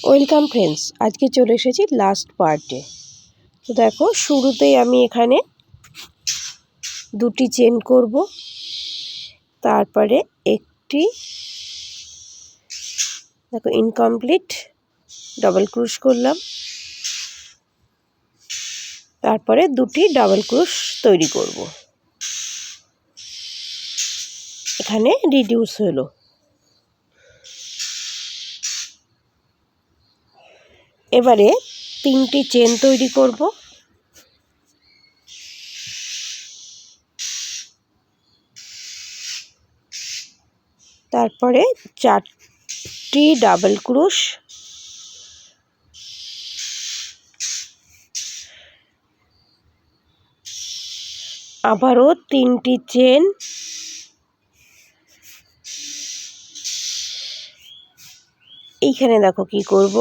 Welcome friends, আজকে চলে এসেছি লাস্ট পার্টে। তো দেখো, শুরুতেই আমি এখানে দুটি চেন করব, তারপরে একটি দেখো ইনকমপ্লিট ডাবল ক্রুশ করলাম, তারপরে দুটি ডাবল ক্রুশ তৈরি করব। এখানে রিডিউস হলো। এবারে তিনটি চেন তৈরি করব। তারপরে চারটি ডাবল ক্রুশ, আবারও তিনটি চেন, এইখানে দেখো কি করব,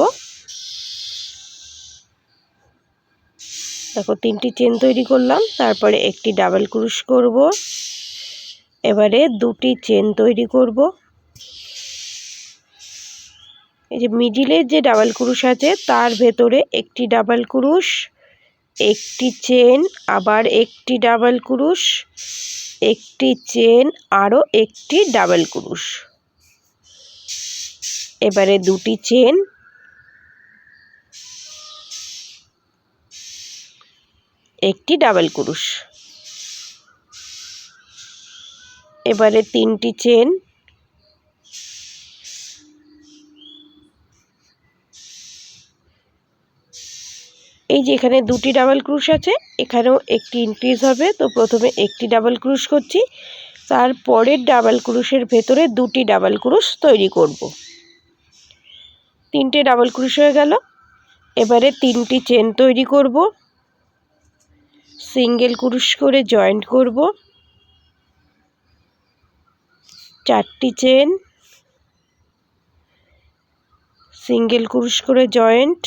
দেখো তিনটি চেন তৈরি করলাম, তারপরে একটি ডাবল ক্রুশ করব। এবারে দুটি চেন তৈরি করব। এই যে মিডিলের যে ডাবল ক্রুশ আছে তার ভেতরে একটি ডাবল ক্রুশ, একটি চেন, আবার একটি ডাবল ক্রুশ, একটি চেন, আরও একটি ডাবল ক্রুশ। এবারে দুটি চেন, একটি ডাবল ক্রুশ। এবারে তিনটি চেন, এই যে এখানে দুটি ডাবল ক্রুশ আছে, এখানেও একটি ইনক্রিজ হবে, তো প্রথমে একটি ডাবল ক্রুশ করছি, তারপরের ডাবল ক্রুশের ভেতরে দুটি ডাবল ক্রুশ তৈরি করব। তিনটে ডাবল ক্রুশ হয়ে গেল। এবারে তিনটি চেন তৈরি করব, সিঙ্গেল ক্রুশ করে জয়েন্ট করব, চারটি চেন, সিঙ্গেল ক্রুশ করে জয়েন্ট,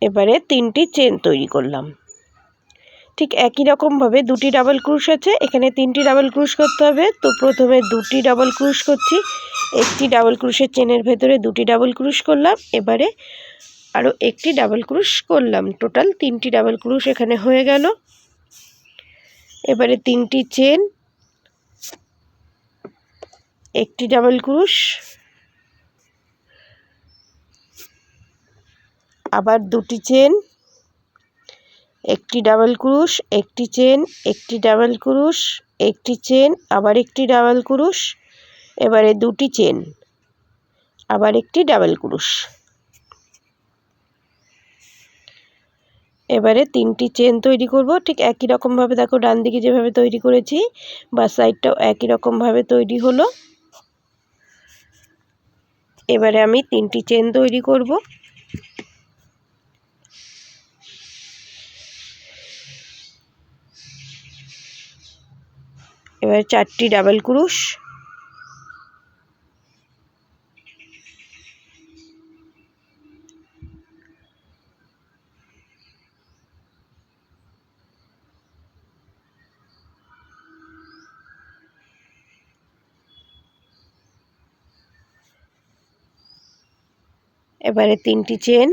এবারে তিনটি চেন তৈরি করলাম। ঠিক একই রকমভাবে দুটি ডাবল ক্রুশ আছে, এখানে তিনটি ডাবল ক্রুশ করতে হবে, তো প্রথমে দুটি ডাবল ক্রুশ করছি, একটি ডাবল ক্রুশের চেনের ভেতরে দুটি ডাবল ক্রুশ করলাম, এবারে আরও একটি ডাবল ক্রুশ করলাম, টোটাল তিনটি ডাবল ক্রুশ এখানে হয়ে গেল। এবারে তিনটি চেন, একটি ডাবল ক্রুশ, আবার দুটি চেন, একটি ডাবল ক্রুশ, একটি চেন, একটি ডাবল ক্রুশ, একটি চেন, আবার একটি ডাবল ক্রুশ, এবারে দুটি চেন, আবার একটি ডাবল ক্রুশ। এবারে তিনটি চেন তৈরি করব, ঠিক একই রকমভাবে দেখো ডান দিকে যেভাবে তৈরি করেছি বা সাইডটাও একই রকমভাবে তৈরি হলো। এবারে আমি তিনটি চেন তৈরি করব। এবার চারটি ডাবল ক্রুশ, এবারে তিনটি চেন,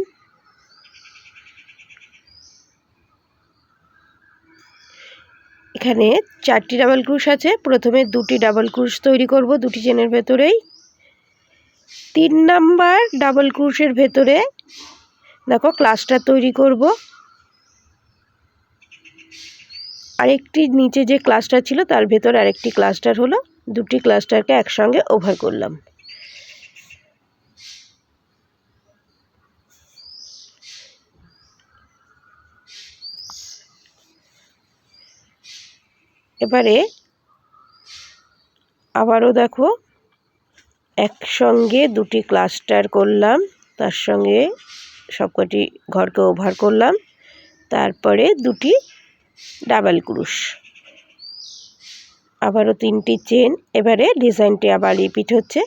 এখানে চারটি ডাবল ক্রুশ আছে, প্রথমে দুটি ডাবল ক্রুশ তৈরি করব দুটি চেনের ভেতরেই, 3 নাম্বার ডাবল ক্রুশের ভেতরে দেখো ক্লাস্টার তৈরি করব, আরেকটি নিচে যে ক্লাস্টার ছিল তার ভেতরে আরেকটি ক্লাস্টার হলো, দুটি ক্লাস্টারকে একসঙ্গে ওভার করলাম। এবারে আবারও দেখো একসঙ্গে দুটি ক্লাস্টার করলাম, তার সঙ্গে সবকটি ঘরকে ওভার করলাম, তারপরে দুটি ডাবল ক্রুশ, আবারও তিনটি চেন। এবারে ডিজাইনটি আবার রিপিট হচ্ছে।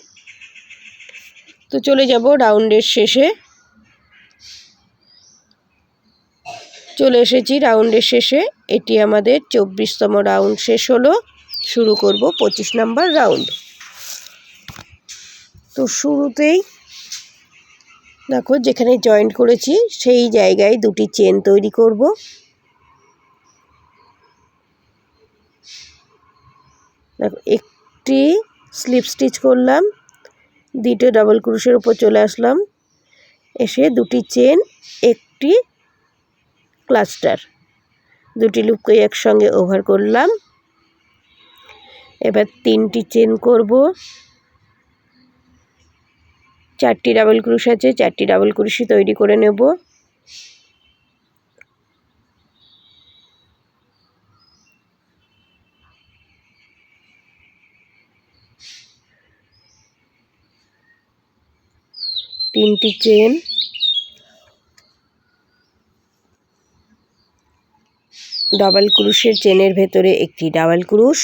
তো চলে যাব রাউন্ডের শেষে। চলে এসেছি রাউন্ডের শেষে, এটি আমাদের 24তম রাউন্ড শেষ হলো। শুরু করব 25 নাম্বার রাউন্ড। তো শুরুতেই দেখো যেখানে জয়েন্ট করেছি সেই জায়গায় দুটি চেন তৈরি করব। দেখো একটি স্লিপ স্টিচ করলাম, দুটো ডাবল ক্রোশের উপর চলে আসলাম, এসে দুটি চেন, একটি ক্লাস্টার, দুটি লুপকে একসঙ্গে ওভার করলাম। এবার তিনটি চেন করব। চারটি ডাবল ক্রোশ আছে, চারটি ডাবল ক্রোশই তৈরি করে নেব। তিনটি চেন, ডাবল ক্রোশের চেনের ভেতরে একটি ডাবল ক্রোশ,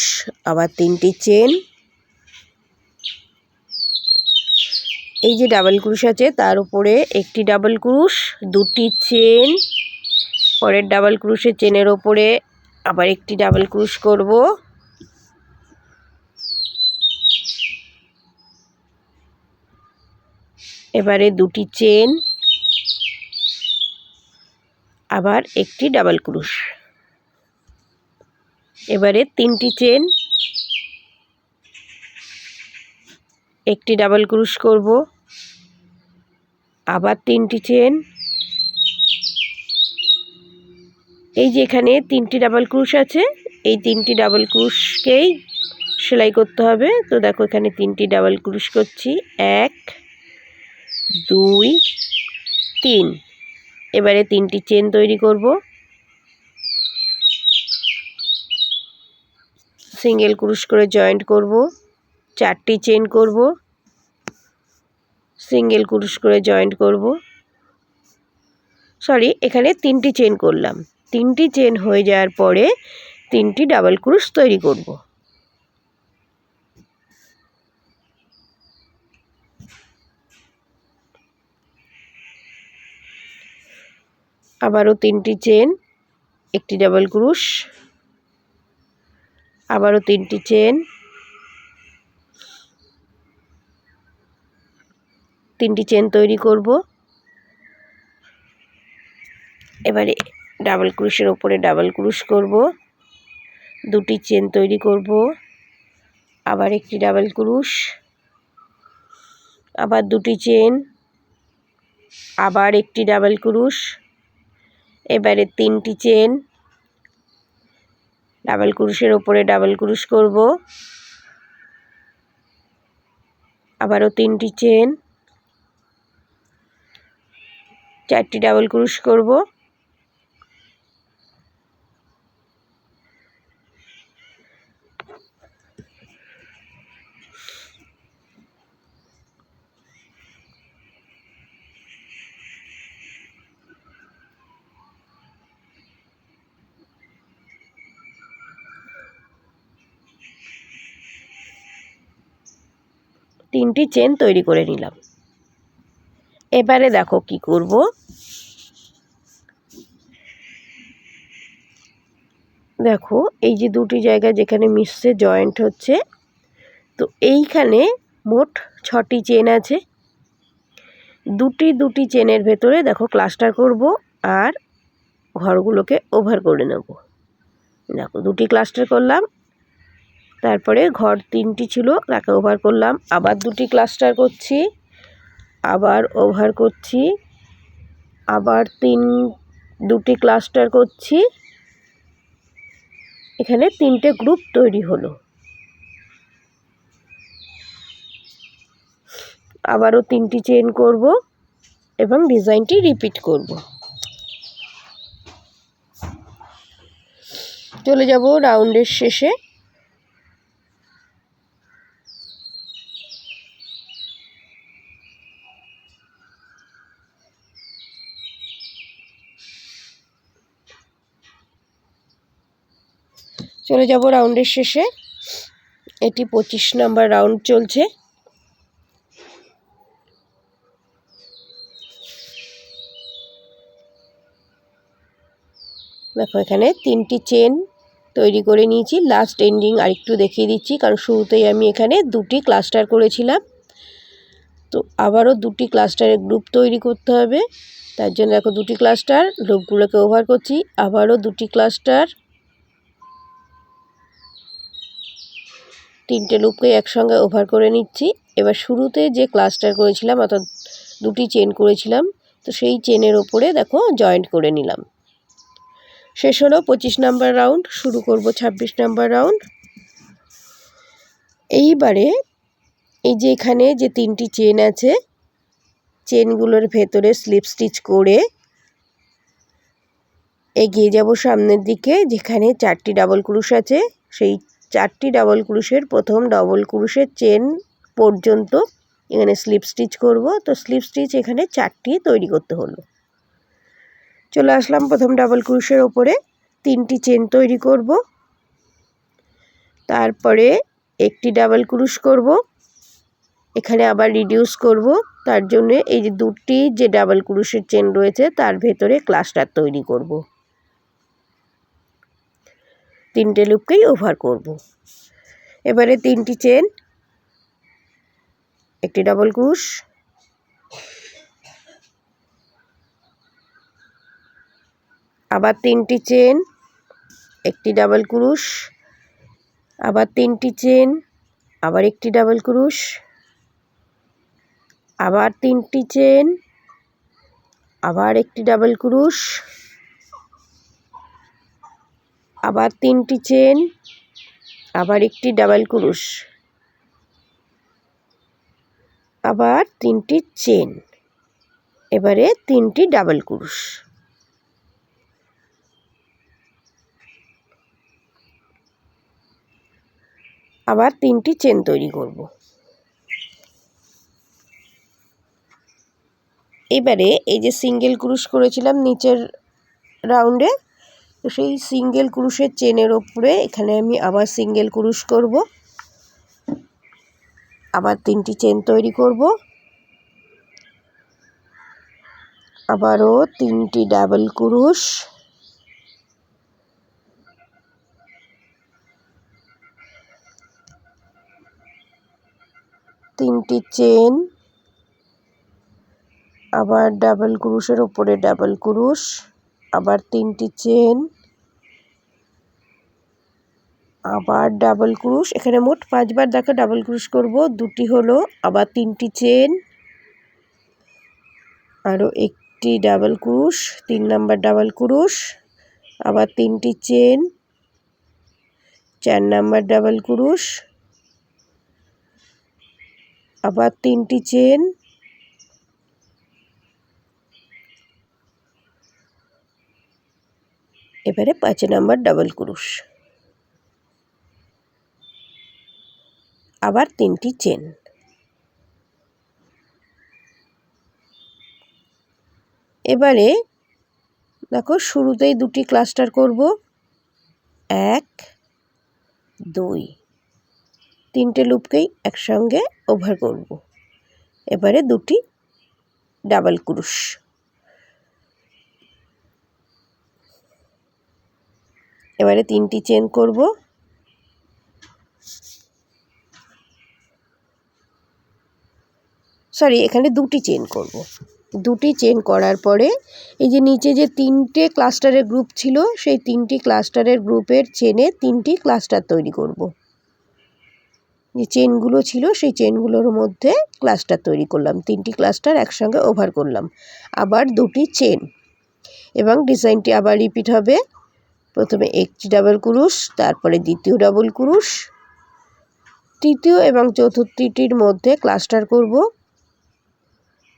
আবার তিনটি চেন। এই যে ডাবল ক্রোশ আছে তার উপরে একটি ডাবল ক্রোশ, দুটি চেন, পরের ডাবল ক্রোশের চেনের ওপরে আবার একটি ডাবল ক্রোশ করব। এবারে দুটি চেন, আবার একটি ডাবল ক্রোশ। এবারে তিনটি চেন, একটি ডাবল ক্রোশ করব, আবার তিনটি চেন। এই যে এখানে তিনটি ডাবল ক্রোশ আছে, এই তিনটি ডাবল ক্রোশকেই সেলাই করতে হবে। তো দেখো এখানে তিনটি ডাবল ক্রোশ করছি, 1 2 3। এবারে তিনটি চেন তৈরি করব, সিঙ্গেল ক্রোশ করে জয়েন্ট করব, চারটি চেন করব, সিঙ্গেল ক্রোশ করে জয়েন্ট করব। সরি, এখানে তিনটি চেন করলাম। তিনটি চেন হয়ে যাওয়ার পরে তিনটি ডাবল ক্রোশ তৈরি করব। আবারও তিনটি চেন, একটি ডাবল ক্রোশ, আবারও তিনটি চেন, তিনটি চেন তৈরি করব। এবারে ডাবল ক্রোশের ওপরে ডাবল ক্রোশ করব, দুটি চেন তৈরি করব, আবার একটি ডাবল ক্রোশ, আবার দুটি চেন, আবার একটি ডাবল ক্রোশ। এবারে তিনটি চেন, ডাবল ক্রোশের ওপরে ডাবল ক্রোশ করব, আবারও তিনটি চেন, চারটি ডাবল ক্রোশ করব, তিনটি চেন তৈরি করে নিলাম। এবারে দেখো কি করব। দেখো এই যে দুটি জায়গা যেখানে মিশছে জয়েন্ট হচ্ছে, তো এইখানে মোট 6টি চেন আছে। দুটি চেনের ভেতরে দেখো ক্লাস্টার করব আর ঘরগুলোকে ওভার করে নেব। দেখো দুটি ক্লাস্টার করলাম, তারপরে ঘর তিনটি ছিল তাকে ওভার করলাম, আবার দুটি ক্লাস্টার করছি, আবার ওভার করছি, আবার দুটি ক্লাস্টার করছি। এখানে তিনটে গ্রুপ তৈরি হলো। আবারও তিনটি চেন করব এবং ডিজাইনটি রিপিট করব। চলে যাব রাউন্ডের শেষে। চলে যাব রাউন্ডের শেষে। এটি 25 নাম্বার রাউন্ড চলছে। দেখো এখানে তিনটি চেন তৈরি করে নিয়েছি। লাস্ট এন্ডিং আরেকটু দেখিয়ে দিচ্ছি, কারণ শুরুতেই আমি এখানে দুটি ক্লাস্টার করেছিলাম। তো আবারও দুটি ক্লাস্টারের গ্রুপ তৈরি করতে হবে। তার জন্য দেখো দুটি ক্লাস্টার, লুপগুলোকে ওভার করছি, আবারও দুটি ক্লাস্টার, তিনটে লুপকে একসঙ্গে ওভার করে নিচ্ছি। এবার শুরুতে যে ক্লাস্টার করেছিলাম অর্থাৎ দুটি চেন করেছিলাম, তো সেই চেনের ওপরে দেখো জয়েন্ট করে নিলাম। শেষ হলো 25 নাম্বার রাউন্ড, শুরু করব 26 নাম্বার রাউন্ড। এইবারে এই যে এখানে যে তিনটি চেন আছে, চেনগুলোর ভেতরে স্লিপ স্টিচ করে এগিয়ে যাব সামনের দিকে। যেখানে 4টি ডাবল ক্রুশ আছে, সেই 4টি ডাবল ক্রুশের প্রথম ডাবল ক্রুশের চেন পর্যন্ত এখানে স্লিপ স্টিচ করব। তো স্লিপ স্টিচ এখানে 4টি তৈরি করতে হলো। চলে আসলাম প্রথম ডাবল ক্রুশের ওপরে, 3টি চেন তৈরি করব, তারপরে একটি ডাবল ক্রুশ করব, এখানে আবার রিডিউস করব। তার জন্য এই যে দুটি যে ডাবল ক্রুশের চেন রয়েছে তার ভেতরে ক্লাস্টার তৈরি করব, 3টে লুপকেই ওভার করব। এবারে 3টি চেন, একটি ডাবল ক্রুশ, আবার 3টি চেন, একটি ডাবল ক্রুশ, আবার 3টি চেন, আবার একটি ডাবল ক্রুশ, আবার 3টি চেন, আবার একটি ডাবল ক্রুশ, আবার 3টি চেন, আবার একটি ডাবল ক্রুশ, আবার 3টি চেন, এবারে 3টি ডাবল ক্রুশ। আবার 3টি চেন তৈরি করব। এবারে এই যে সিঙ্গেল ক্রুশ করেছিলাম নিচের রাউন্ডে, তো সেই সিঙ্গেল ক্রুশের চেনের ওপরে এখানে আমি আবার সিঙ্গেল ক্রুশ করব, আবার 3টি চেন তৈরি করব, আবারও 3টি ডাবল ক্রুশ, তিনটি চেন, আবার ডাবল ক্রুশের ওপরে ডাবল ক্রুশ, আবার 3টি চেন, আবার ডাবল ক্রুশ। এখানে মোট 5বার দেখো ডাবল ক্রুশ করব, দুটি হলো, আবার 3টি চেন, আরও একটি ডাবল ক্রুশ, 3 নাম্বার ডাবল ক্রুশ, আবার 3টি চেন, 4 নাম্বার ডাবল ক্রুশ, আবার 3টি চেন, এবারে 5 নাম্বার ডাবল ক্রুশ, আবার 3টি চেন। এবারে দেখো শুরুতেই দুটি ক্লাস্টার করব, 1 2, 3টে লুপকেই একসঙ্গে ওভার করব। এবারে দুটি ডাবল ক্রুশ, এবারে 3টি চেন করব, এখানে দুটি চেন করব। দুটি চেন করার পরে এই যে নিচে যে 3টে ক্লাস্টারের গ্রুপ ছিল, সেই 3টি ক্লাস্টারের গ্রুপের চেনে 3টি ক্লাস্টার তৈরি করব। যে চেনগুলো ছিল সেই চেনগুলোর মধ্যে ক্লাস্টার তৈরি করলাম, 3টি ক্লাস্টার একসঙ্গে ওভার করলাম, আবার দুটি চেন, এবং ডিজাইনটি আবার রিপিট হবে। প্রথমে একটি ডাবল ক্রুশ, তারপরে দ্বিতীয় ডাবল ক্রুশ, তৃতীয় এবং চতুর্থটির মধ্যে ক্লাস্টার করব,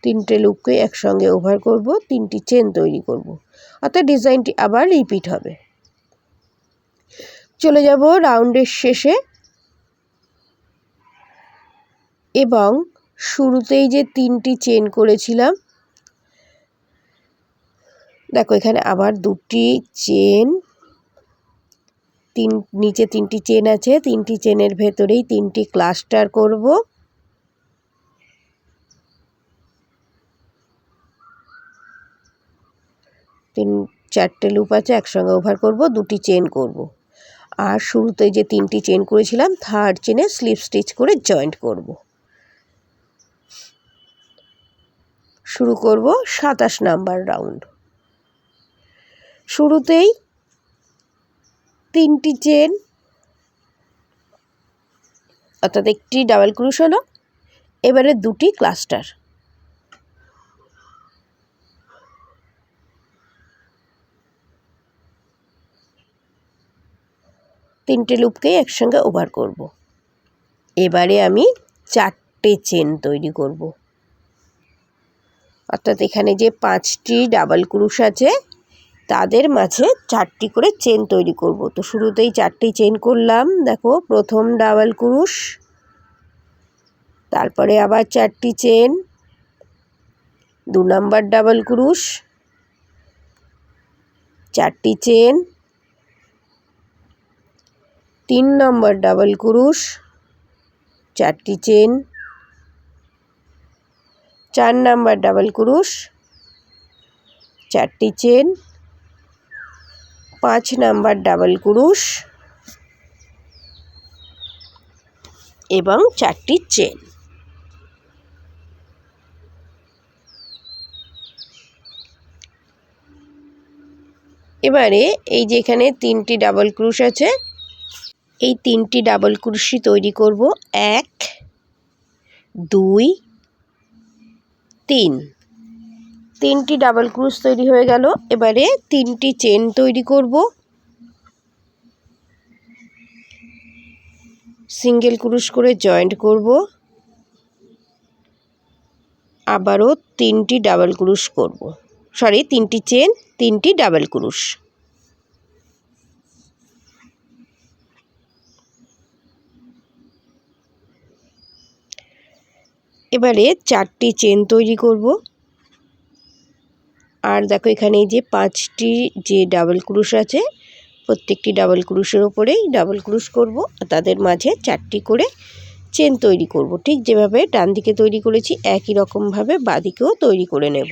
3টে লুপকে একসঙ্গে ওভার করব, 3টি চেন তৈরি করব, অর্থাৎ ডিজাইনটি আবার রিপিট হবে। চলে যাব রাউন্ডের শেষে, এবং শুরুতেই যে 3টি চেন করেছিলাম, দেখো এখানে আবার দুটি চেন, নিচে 3টি চেন আছে, 3টি চেনের ভেতরেই 3টি ক্লাস্টার করব, চারটে লুপ আছে একসঙ্গে ওভার করব, দুটি চেন করব, আর শুরুতে যে 3টি চেন করেছিলাম থার্ড চেনে স্লিপ স্টিচ করে জয়েন্ট করব। শুরু করব 27 নাম্বার রাউন্ড। শুরুতেই 3টি চেন, অর্থাৎ একটি ডাবল ক্রোশ হলো। এবারে 2টি ক্লাস্টার, তিনটে লুপকেই একসঙ্গে ওভার করব। এবারে আমি 4টে চেন তৈরি করব, অর্থাৎ এখানে যে 5টি ডাবল ক্রোশ আছে তাদের মাঝে 4টি করে চেন তৈরি করব। তো শুরুতেই 4টি চেন করলাম, দেখো প্রথম ডাবল ক্রোশ, তারপরে আবার 4টি চেন, 2 নাম্বার ডাবল ক্রোশ, 4টি চেন, 3 নম্বর ডাবল ক্রোশ, 4টি চেন, 4 নাম্বার ডাবল ক্রোশ, 4টি চেন, 5 নাম্বার ডাবল ক্রোশ এবং 4টি চেন। এবারে এই যে এখানে 3টি ডাবল ক্রোশ আছে, এই 3টি ডাবল ক্রোশই তৈরি করব। 1 2 3, 3টি ডাবল ক্রোশ তৈরি হয়ে গেল। এবারে 3টি চেন তৈরি করব, সিঙ্গেল ক্রোশ করে জয়েন্ট করব, আবারও 3টি ডাবল ক্রোশ করব, 3টি চেন, 3টি ডাবল ক্রোশ। এবারে 4টি চেন তৈরি করব। আর দেখো এখানে যে 5টি যে ডাবল ক্রোশ আছে, প্রত্যেকটি ডাবল ক্রোশের ওপরেই ডাবল ক্রোশ করব, তাদের মাঝে 4টি করে চেন তৈরি করব। ঠিক যেভাবে ডান দিকে তৈরি করেছি একই রকমভাবে বাঁ দিকেও তৈরি করে নেব।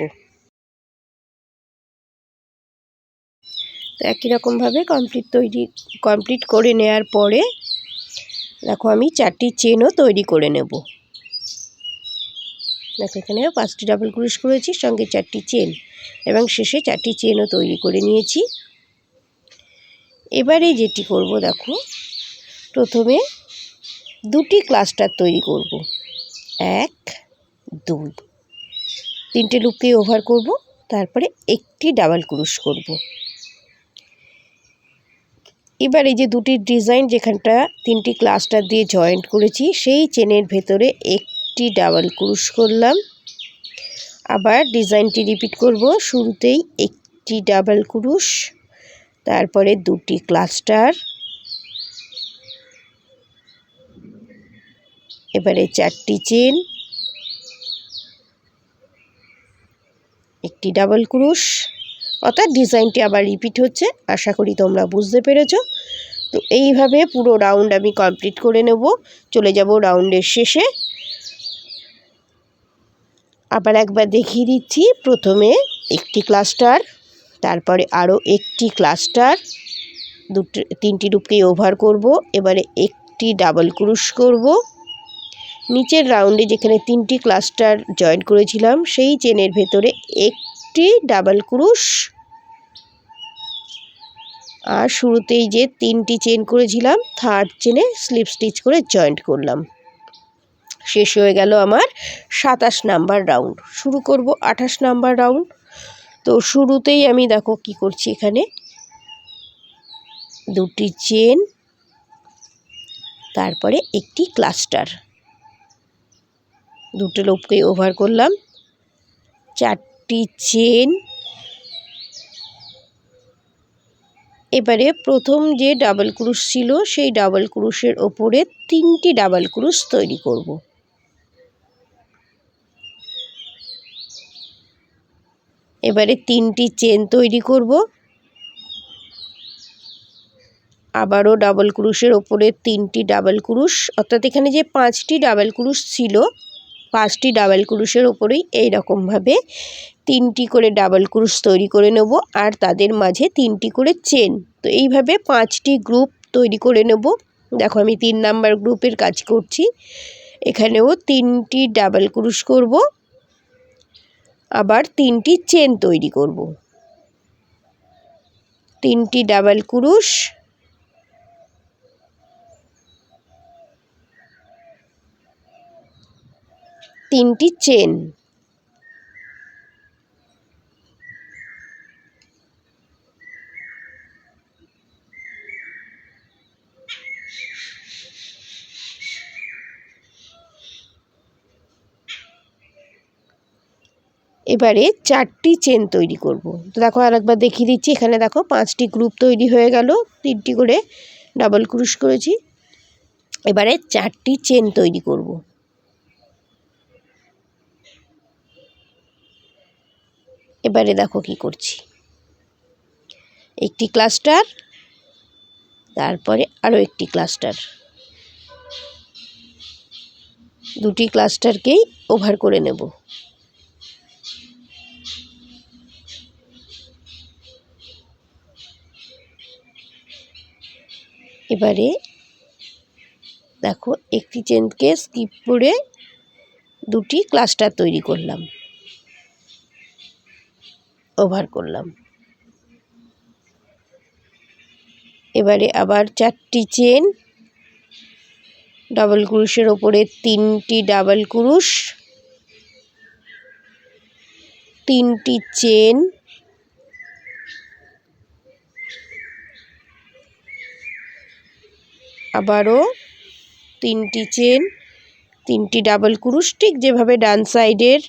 তো একই রকমভাবে কমপ্লিট করে নেওয়ার পরে দেখো আমি 4টি চেনও তৈরি করে নেব। দেখো এখানে 5টি ডাবল ক্রোশ করেছি, সঙ্গে 4টি চেন এবং শেষে 4টি চেনও তৈরি করে নিয়েছি। এবারে যেটি করব, দেখো প্রথমে 2টি ক্লাস্টার তৈরি করব, 1 2, 3টে লুপকে ওভার করব, তারপরে একটি ডাবল ক্রোশ করব। এবার এই যে 2টি ডিজাইন যেখানটা 3টি ক্লাস্টার দিয়ে জয়েন্ট করেছি, সেই চেনের ভেতরে একটি ডাবল ক্রোশ করলাম। আবার ডিজাইনটি রিপিট করব, শুরুতেই একটি ডাবল ক্রোশ, তারপরে 2টি ক্লাস্টার, এবারে 4টি চেন, একটি ডাবল ক্রোশ, অর্থাৎ ডিজাইনটি আবার রিপিট হচ্ছে। আশা করি তোমরা বুঝতে পেরেছো। তো এইভাবে পুরো রাউন্ড আমি কমপ্লিট করে নেব। চলে যাব রাউন্ডের শেষে। আবার একবার দেখিয়ে দিচ্ছি, প্রথমে একটি ক্লাস্টার, তারপরে আরও একটি ক্লাস্টার, 3টি লুপকে ওভার করব, এবারে একটি ডাবল ক্রোশ করব, নিচের রাউন্ডে যেখানে 3টি ক্লাস্টার জয়েন করেছিলাম সেই চেনের ভেতরে একটি ডাবল ক্রোশ, আর শুরুতেই যে 3টি চেন করেছিলাম থার্ড চেনে স্লিপ স্টিচ করে জয়েন্ট করলাম। শেষ হয়ে গেল আমার 27 নাম্বার রাউন্ড। শুরু করব 28 নাম্বার রাউন্ড। তো শুরুতেই আমি দেখো কি করছি, এখানে 2টি চেন, তারপরে একটি ক্লাস্টার, 2টে লুপকে ওভার করলাম, 4টি চেন, এবারে প্রথম যে ডাবল ক্রোশ ছিল সেই ডাবল ক্রোশের ওপরে 3টি ডাবল ক্রোশ তৈরি করব। এবারে 3টি চেন তৈরি করব, আবারও ডাবল ক্রোশের ওপরে 3টি ডাবল ক্রোশ, অর্থাৎ এখানে যে 5টি ডাবল ক্রোশ ছিল 5টি ডাবল ক্রোশের ওপরেই এইরকমভাবে 3টি করে ডাবল ক্রোশ তৈরি করে নেব, আর তাদের মাঝে 3টি করে চেন। তো এইভাবে 5টি গ্রুপ তৈরি করে নেব। দেখো আমি 3 নাম্বার গ্রুপের কাজ করছি, এখানেও 3টি ডাবল ক্রোশ করব, আবার 3টি চেন তৈরি করব। 3টি ডাবল ক্রোশ, 3টি চেন। এবারে 4টি চেন তৈরি করব। তো দেখো আরেকবার দেখিয়ে দিচ্ছি। এখানে দেখো 5টি গ্রুপ তৈরি হয়ে গেল, 3টি করে ডাবল ক্রোশ করেছি। এবারে 4টি চেন তৈরি করব। এবারে দেখো কি করছি। একটি ক্লাস্টার, তারপরে আরও একটি ক্লাস্টার, দুটি ক্লাস্টারকেই ওভার করে নেব। এবারে দেখো একটি চেনকে স্কিপ করে দুটি ক্লাস্টার তৈরি করলাম, ওভার করলাম। এবারে আবার 4টি চেন, ডাবল ক্রোশের ওপরে 3টি ডাবল ক্রোশ, 3টি চেন, আবারও 3টি চেন, 3টি ডাবল ক্রোশ, ঠিক যেভাবে ডান সাইডের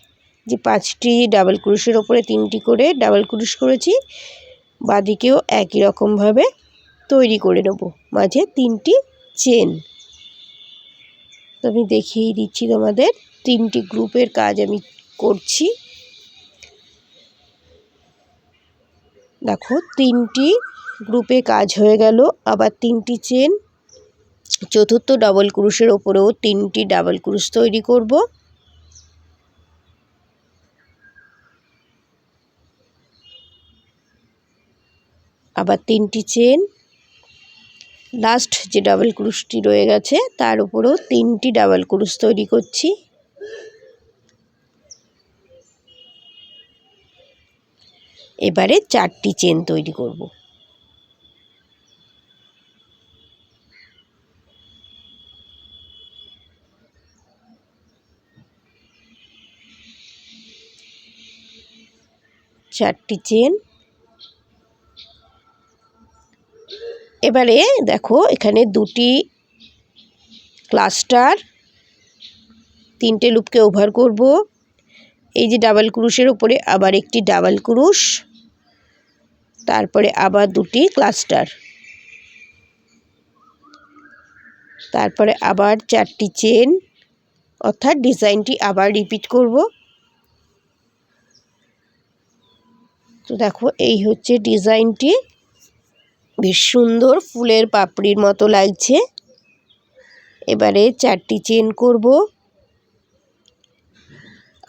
যে 5টি ডাবল ক্রোশের ওপরে 3টি করে ডাবল ক্রোশ করেছি, বাঁদিকেও একই রকমভাবে তৈরি করে নেব, মাঝে 3টি চেন। তো আমি দেখিয়ে দিচ্ছি তোমাদের, 3টি গ্রুপের কাজ আমি করছি। দেখো 3টি গ্রুপে কাজ হয়ে গেল। আবার 3টি চেন, চতুর্থ ডাবল ক্রোশের ওপরেও 3টি ডাবল ক্রোশ তৈরি করব। আবার 3টি চেন, লাস্ট যে ডাবল ক্রোশটি রয়ে গেছে তার উপরেও 3টি ডাবল ক্রোশ তৈরি করছি। এবারে 4টি চেন তৈরি করব। চারটি চেন। এবারে দেখো এখানে দুটি ক্লাস্টার, 3টে লুপকে ওভার করব। এই যে ডাবল ক্রোশের উপরে আবার একটি ডাবল ক্রোশ, তারপরে আবার দুটি ক্লাস্টার, তারপরে আবার 4টি চেন, অর্থাৎ ডিজাইনটি আবার রিপিট করব। তো দেখো এই হচ্ছে ডিজাইনটি, বেশ সুন্দর ফুলের পাপড়ির মতো লাগছে। এবারে 4টি চেন করব,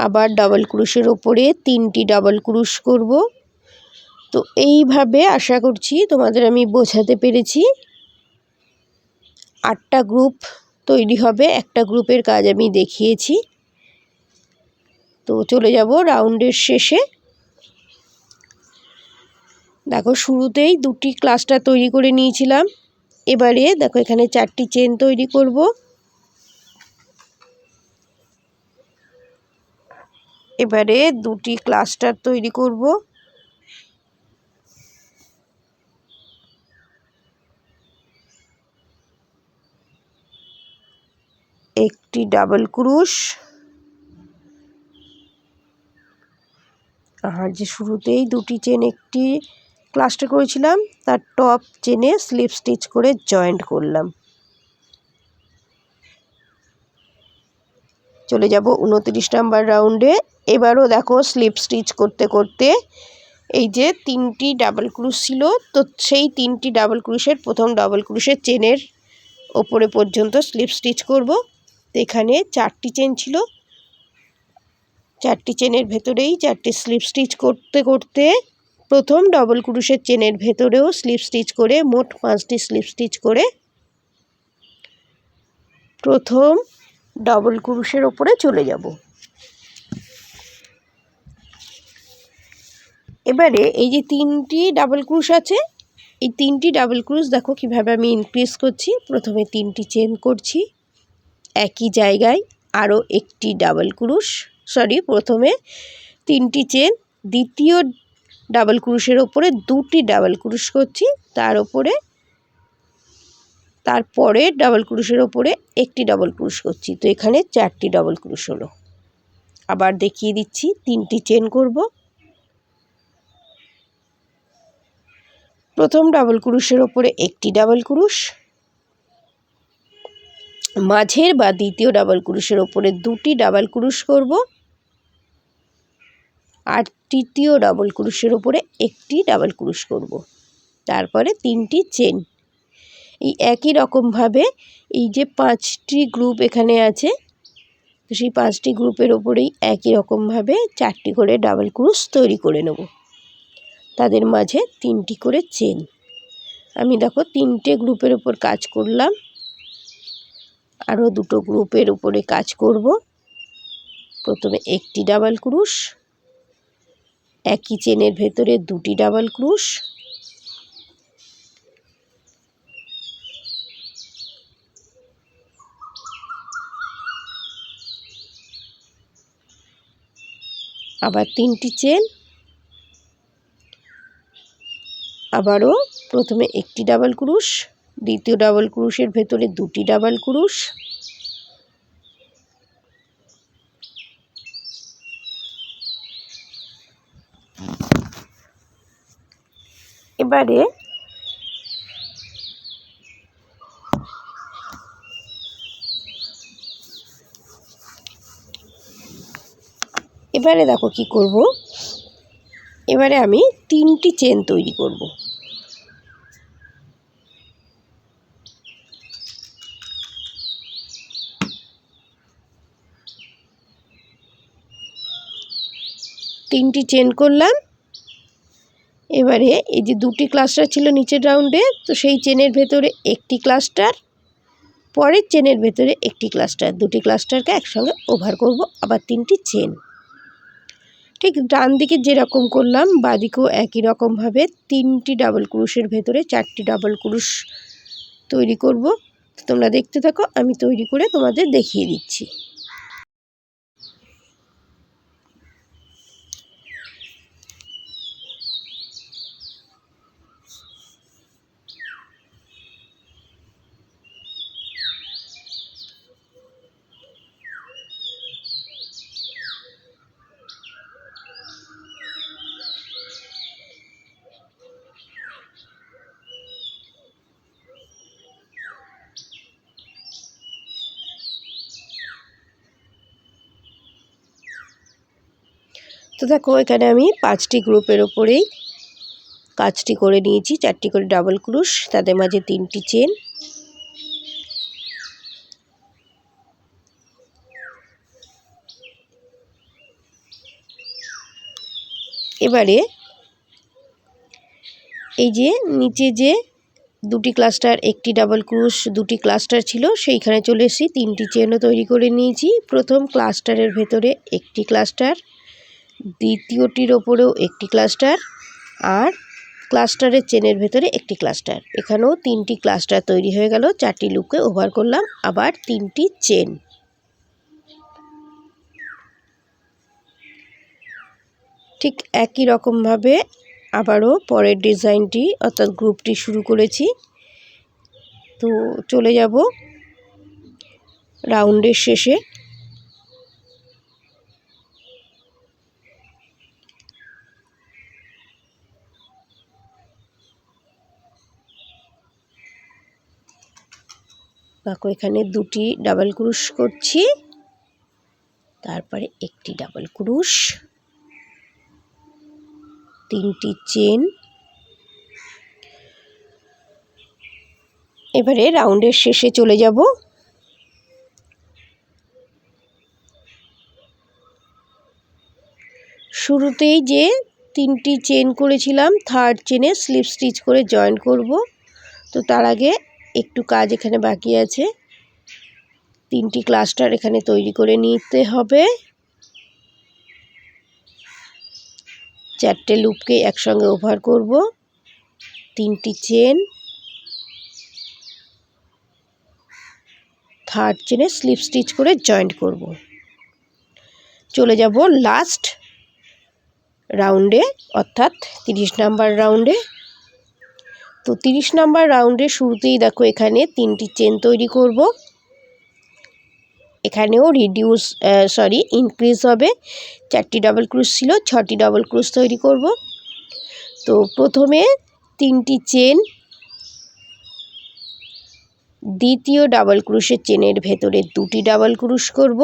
আবার ডাবল ক্রোশের ওপরে 3টি ডাবল ক্রোশ করব। তো এইভাবে আশা করছি তোমাদের আমি বোঝাতে পেরেছি। 8টা গ্রুপ তৈরি হবে, একটা গ্রুপের কাজ আমি দেখিয়েছি। তো চলে যাব রাউন্ডের শেষে। দেখো শুরুতেই দুটি ক্লাস্টার তৈরি করে নিয়েছিলাম। এবারে দেখো এখানে 4টি চেন তৈরি করব। এবারে দুটি ক্লাস্টার তৈরি করব। একটি ডাবল ক্রোশ, আর যে শুরুতেই দুটি চেন একটি ক্লাস্টার করেছিলাম তার টপ চেনে স্লিপ স্টিচ করে জয়েন্ট করলাম। চলে যাব 29 নাম্বার রাউন্ডে। এবারও দেখো স্লিপ স্টিচ করতে করতে এই যে 3টি ডাবল ক্রোশ ছিল, তো সেই 3টি ডাবল ক্রোশের প্রথম ডাবল ক্রোশের চেনের ওপরে পর্যন্ত স্লিপ স্টিচ করব। তো এখানে 4টি চেন ছিল, 4টি চেনের ভেতরেই 4টি স্লিপ স্টিচ করতে করতে প্রথম ডাবল ক্রোশের চেনের ভেতরেও স্লিপ স্টিচ করে মোট 5টি স্লিপ স্টিচ করে প্রথম ডাবল ক্রোশের ওপরে চলে যাব। এবারে এই যে 3টি ডাবল ক্রুশ আছে, এই 3টি ডাবল ক্রুশ দেখো কিভাবে আমি ইনক্রিজ করছি। প্রথমে 3টি চেন করছি, একই জায়গায় আরও একটি ডাবল ক্রুশ, প্রথমে 3টি চেন, দ্বিতীয় ডাবল ক্রুশের ওপরে 2টি ডাবল ক্রুশ করছি, তারপরে ডাবল ক্রুশের ওপরে একটি ডাবল ক্রুশ করছি। তো এখানে 4টি ডাবল ক্রুশ হলো। আবার দেখিয়ে দিচ্ছি, 3টি চেন করব, প্রথম ডাবল ক্রুশের ওপরে একটি ডাবল ক্রুশ, মাঝের বা দ্বিতীয় ডাবল ক্রুশের ওপরে 2টি ডাবল ক্রুশ করব, আর তৃতীয় ডাবল ক্রুশের ওপরে একটি ডাবল ক্রুশ করব, তারপরে 3টি চেন। এই একই রকমভাবে এই যে 5টি গ্রুপ এখানে আছে, তো সেই 5টি গ্রুপের ওপরেই একই রকমভাবে 4টি করে ডাবল ক্রুশ তৈরি করে নেব, তাদের মাঝে 3টি করে চেন। আমি দেখো 3টে গ্রুপের ওপর কাজ করলাম, আরও 2টো গ্রুপের উপরে কাজ করব। প্রথমে একটি ডাবল ক্রুশ, একই চেনের ভেতরে 2টি ডাবল ক্রুশ, আবার 3টি চেন, আবারও প্রথমে একটি ডাবল ক্রুশ, দ্বিতীয় ডাবল ক্রুশের ভেতরে 2টি ডাবল ক্রুশ, এবারে দেখো কি করব, এবারে আমি 3টি চেন তৈরি করব। তিনটি চেন করলাম। এবারে এই যে 2টি ক্লাস্টার ছিল নিচের রাউন্ডে, তো সেই চেনের ভেতরে একটি ক্লাস্টার, পরের চেনের ভেতরে একটি ক্লাস্টার, 2টি ক্লাস্টারকে একসঙ্গে ওভার করব, আবার 3টি চেন। ঠিক ডান দিকে যেরকম করলাম বাঁদিকেও একই রকমভাবে 3টি ডাবল ক্রুশের ভেতরে 4টি ডাবল ক্রুশ তৈরি করব। তোমরা দেখতে থাকো, আমি তৈরি করে তোমাদের দেখিয়ে দিচ্ছি। তো দেখো এখানে আমি 5টি গ্রুপের ওপরেই কাজটি করে নিয়েছি, 4টি করে ডাবল ক্রুশ, তাদের মাঝে 3টি চেন। এবারে এই যে নিচে যে 2টি ক্লাস্টার, একটি ডাবল ক্রুশ, 2টি ক্লাস্টার ছিল, সেইখানে চলে এসেছি, 3টি চেনও তৈরি করে নিয়েছি। প্রথম ক্লাস্টারের ভেতরে একটি ক্লাস্টার, দ্বিতীয়টির ওপরেও একটি ক্লাস্টার, আর ক্লাস্টারের চেনের ভেতরে একটি ক্লাস্টার। এখানেও 3টি ক্লাস্টার তৈরি হয়ে গেল, 4টি লুপকে ওভার করলাম, আবার 3টি চেন। ঠিক একই রকমভাবে আবারও পরের ডিজাইনটি অর্থাৎ গ্রুপটি শুরু করেছি। তো চলে যাব রাউন্ডের শেষে। দেখো এখানে 2টি ডাবল ক্রুশ করছি, তারপরে একটি ডাবল ক্রুশ, 3টি চেন। এবারে রাউন্ডের শেষে চলে যাব। শুরুতেই যে 3টি চেন করেছিলাম, থার্ড চেনে স্লিপ স্টিচ করে জয়েন করব। তো তার আগে একটু কাজ এখানে বাকি আছে, 3টি ক্লাস্টার এখানে তৈরি করে নিতে হবে। 4টে লুপকে একসঙ্গে ওভার করব, 3টি চেন, থার্ড চেনে স্লিপ স্টিচ করে জয়েন্ট করব। চলে যাব লাস্ট রাউন্ডে, অর্থাৎ 30 নাম্বার রাউন্ডে। তো 30 নাম্বার রাউন্ডে শুরুতেই দেখো এখানে 3টি চেন তৈরি করব। এখানেও ইনক্রিজ হবে। 4টি ডাবল ক্রুশ ছিল, 6টি ডাবল ক্রুশ তৈরি করব। তো প্রথমে 3টি চেন, দ্বিতীয় ডাবল ক্রুশের চেনের ভেতরে 2টি ডাবল ক্রুশ করব।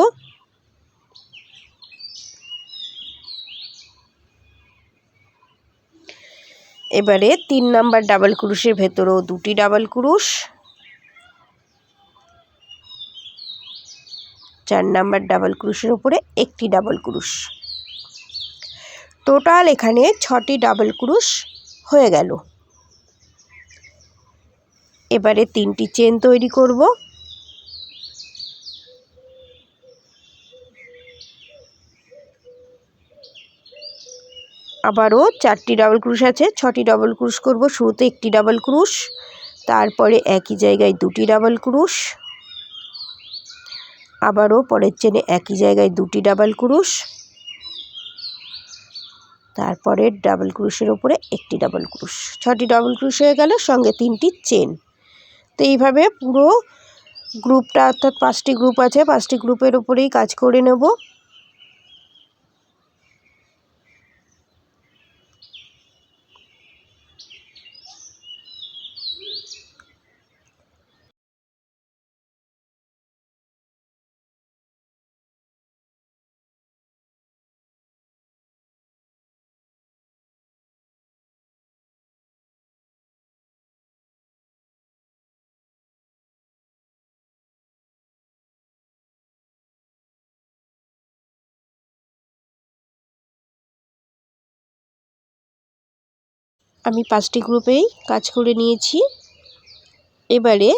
এবারে 3 নাম্বার ডাবল ক্রুশের ভেতরেও 2টি ডাবল ক্রুশ, 4 নাম্বার ডাবল ক্রুশের উপরে 1টি ডাবল ক্রুশ। টোটাল এখানে 6টি ডাবল ক্রুশ হয়ে গেল। এবারে 3টি চেন তৈরি করব। আবারও 4টি ডাবল ক্রুশ আছে, 6টি ডাবল ক্রুশ করব। শুরুতে 1টি ডাবল ক্রুশ, তারপরে একই জায়গায় 2টি ডাবল ক্রুশ, আবারও পরের চেনে একই জায়গায় 2টি ডাবল ক্রুশ, তারপরে ডাবল ক্রুশের উপরে 1টি ডাবল ক্রুশ। 6টি ডাবল ক্রুশ হয়ে গেল, সঙ্গে 3টি চেন। তো এইভাবে পুরো গ্রুপটা, অর্থাৎ 5টি গ্রুপ আছে, 5টি গ্রুপের উপরেই কাজ করে নেব। আমি 5টি গ্রুপেই কাজ করে নিয়েছি। এবারে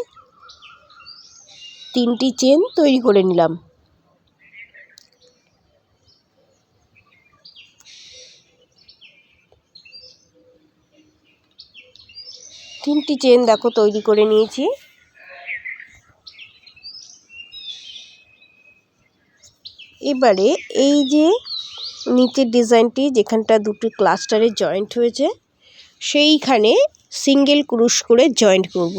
3টি চেন তৈরি করে নিলাম। তিনটি চেন দেখো তৈরি করে নিয়েছি। এবারে এই যে নিচের ডিজাইনটি, যেখানটা দুটো ক্লাস্টারে জয়েন্ট হয়েছে, সেইখানে সিঙ্গেল ক্রুশ করে জয়েন্ট করব।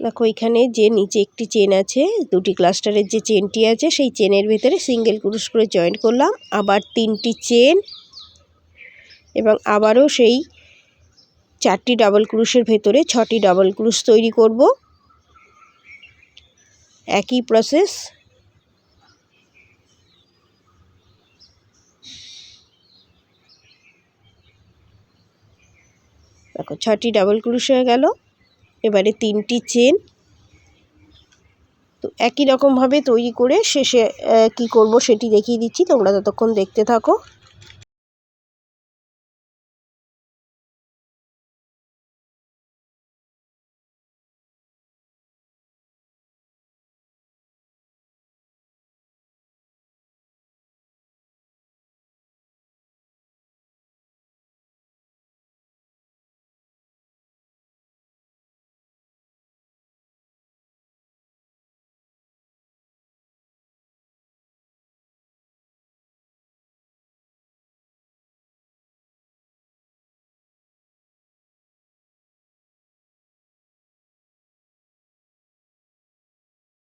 দেখো এখানে যে নিচে একটি চেন আছে, দুটি ক্লাস্টারের যে চেনটি আছে, সেই চেনের ভেতরে সিঙ্গেল ক্রুশ করে জয়েন্ট করলাম। আবার 3টি চেন এবং আবারও সেই 4টি ডাবল ক্রুশের ভেতরে 6টি ডাবল ক্রুশ তৈরি করব। একই প্রসেস। দেখো 6টি ডাবল ক্রুশ হয়ে গেল। এবারে 3টি চেন। তো একই রকমভাবে তৈরি করে শেষে কি করব সেটি দেখিয়ে দিচ্ছি, তোমরা ততক্ষণ দেখতে থাকো।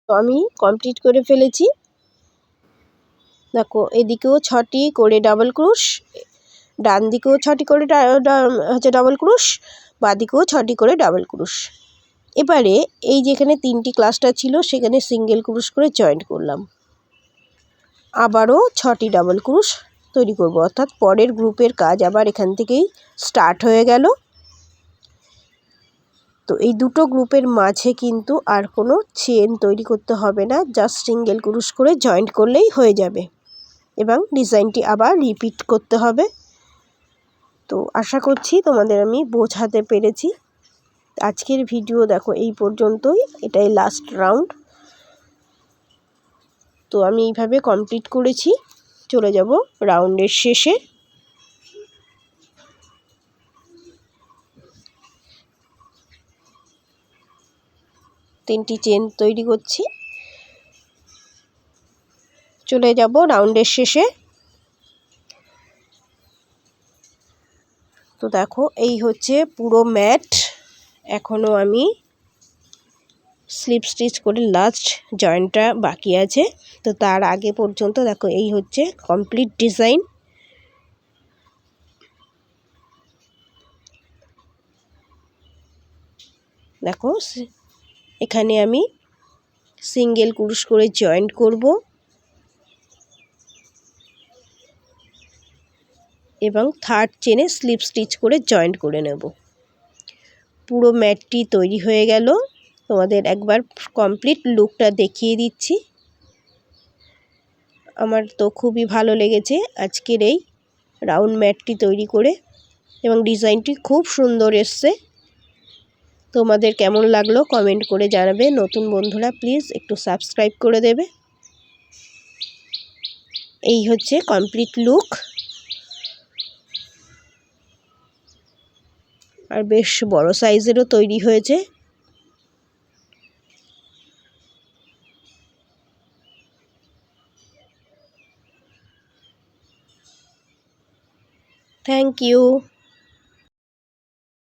তো আমি কমপ্লিট করে ফেলেছি। দেখো এদিকেও 6টি করে ডাবল ক্রুশ, ডান দিকেও 6টি করে ডাবল ক্রুশ, বাঁ দিকেও 6টি করে ডাবল ক্রুশ। এবারে এই যেখানে 3টি ক্লাস্টার ছিল, সেখানে সিঙ্গেল ক্রুশ করে জয়েন্ট করলাম। আবারও 6টি ডাবল ক্রুশ তৈরি করব, অর্থাৎ পরের গ্রুপের কাজ আবার এখান থেকেই স্টার্ট হয়ে গেল। তো এই দুটো গ্রুপের মাঝে কিন্তু আর কোনো চেন তৈরি করতে হবে না, জাস্ট সিঙ্গেল ক্রুশ করে জয়েন্ট করলেই হয়ে যাবে এবং ডিজাইনটি আবার রিপিট করতে হবে। তো আশা করছি তোমাদের আমি বোঝাতে পেরেছি। আজকের ভিডিও দেখো এই পর্যন্তই, এটাই লাস্ট রাউন্ড। তো আমি এইভাবে কমপ্লিট করেছি। চলে যাব রাউন্ডের শেষে। তিনটি চেন তৈরি করছি। চলে যাব রাউন্ডের শেষে। তো দেখো এই হচ্ছে পুরো ম্যাট। এখনও আমি স্লিপ স্টিচ করে লাস্ট জয়েন্টটা বাকি আছে। তো তার আগে পর্যন্ত দেখো এই হচ্ছে কমপ্লিট ডিজাইন। দেখো এখানে আমি সিঙ্গেল ক্রুশ করে জয়েন্ট করব এবং থার্ড চেনে স্লিপ স্টিচ করে জয়েন্ট করে নেব। পুরো ম্যাটটি তৈরি হয়ে গেল। তোমাদের একবার কমপ্লিট লুকটা দেখিয়ে দিচ্ছি। আমার তো খুবই ভালো লেগেছে আজকের এই রাউন্ড ম্যাটটি তৈরি করে, এবং ডিজাইনটি খুব সুন্দর এসছে। তোমাদের কেমন লাগলো কমেন্ট করে জানাবে। নতুন বন্ধুরা প্লিজ একটু সাবস্ক্রাইব করে দেবে। এই হচ্ছে কমপ্লিট লুক, আর বেশ বড় সাইজেরও তৈরি হয়েছে। Thank you.